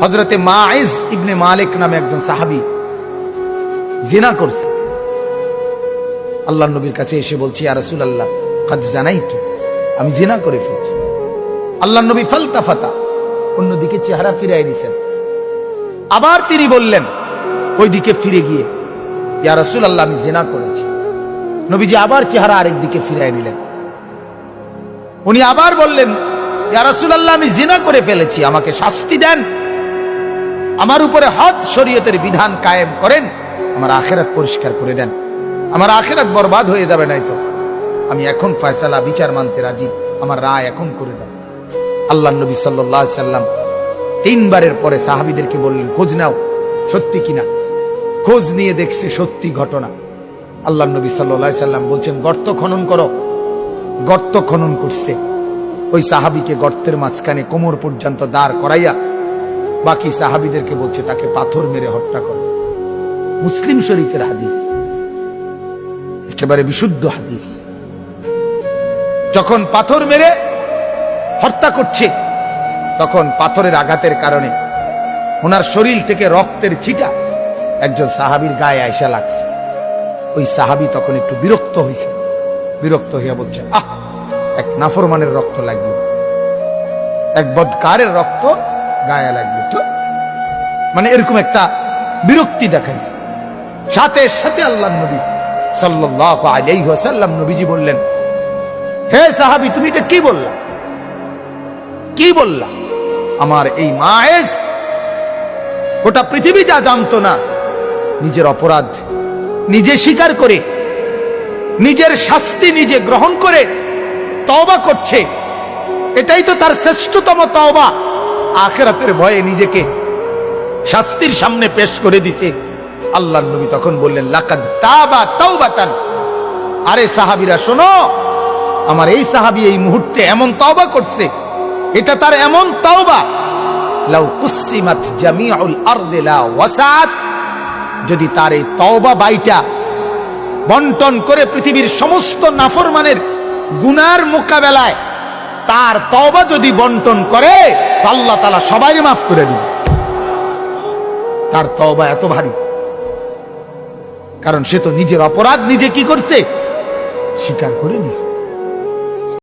হযরতে মাইজ ইবনে মালিক নামে একজন সাহাবী জিনা করছে। আল্লাহর নবীর কাছে এসে বলছি, ইয়া রাসূলুল্লাহ কাদ জানাইতু, আমি জিনা করে ফেলেছি। আল্লাহর নবী ফালতাফাতা, অন্যদিকে চেহারা ফিরিয়ে নিছেন। আবার তিনি বললেন ওইদিকে ফিরে গিয়ে, ইয়া রাসূলুল্লাহ আমি জিনা করেছি। নবীজি আবার চেহারা আরেক দিকে ফিরিয়ে নিলেন। উনি আবার বললেন, ইয়া রাসূলুল্লাহ আমি জিনা করে ফেলেছি, আমাকে শাস্তি দেন, আমার উপরে হদ শরীয়তের বিধান কায়েম করেন, আমার আখিরাত পরিষ্কার করে দেন, আমার আখিরাত বরবাদ হয়ে যাবে নাই তো। আমি এখন ফয়সালা বিচার মানতে রাজি, আমার রায় এখন করে দেন। আল্লাহর নবী সাল্লাল্লাহু আলাইহি সাল্লাম তিনবারের পরে সাহাবীদেরকে বললেন, খোঁজ নাও সত্যি কিনা। খোঁজ নিয়ে দেখছে সত্যি ঘটনা। আল্লাহর নবী সাল্লাল্লাহু আলাইহি সাল্লাম বলছেন, গর্ত খনন করো। গর্ত খনন করছে। ওই সাহাবীকে গর্তের মাঝখানে কোমর পর্যন্ত দাঁড় করাইয়া বাকি সাহাবীদেরকে বলছে তাকে পাথর মেরে হত্যা করো। মুসলিম শরীফের হাদিস, একেবারে বিশুদ্ধ হাদিস। যখন পাথর মেরে হত্যা করছে, তখন পাথরের আঘাতের কারণে ওনার শরীর থেকে রক্তের ছিটা একজন সাহাবীর গায়ে আয়সা লাগছে। ওই সাহাবী তখন একটু বিরক্ত হয়েছে। বিরক্ত হইয়া বলছে, এক নাফরমানের রক্ত লাগবে, এক বদকারের রক্ত গায়ে লাগবে, তো মানে এরকম একটা বিরক্তি দেখাইছে। সাথে সাথে আল্লাহর নবী সাল্লাল্লাহু আলাইহি ওয়াসাল্লাম নবীজি বললেন, হে সাহাবী তুমি এটা কি বললা? কি বললা? আমার এই মায়েজ গোটা পৃথিবী যা জানতো না, নিজের অপরাধ নিজে স্বীকার করে, নিজের শাস্তি নিজে গ্রহণ করে তওবা করছে। এটাই তো তার শ্রেষ্ঠতম তওবা। আখিরাতের ভয়ে নিজেকে শাস্তির সামনে পেশ করে দিছে। আল্লাহর নবী তখন বললেন, লাকাদ তাবা তাওবাতান। আরে সাহাবীরা শোনো, আমার এই সাহাবী এই মুহূর্তে এমন তওবা করছে, এটা তার এমন তওবা, লাউ কুসিমাত জামিউল আরদি লা ওয়াসাত। যদি তার এই তওবা বাইটা বন্টন করে পৃথিবীর সমস্ত নাফরমানের গুনার মোকাবেলায় তার তওবা যদি বন্টন করে, আল্লাহ তাআলা সবাইকে মাফ করে দিবে। তার তওবা এত ভারী, কারণ সে তো নিজের অপরাধ নিজে কি করছে, স্বীকার করে নিছে।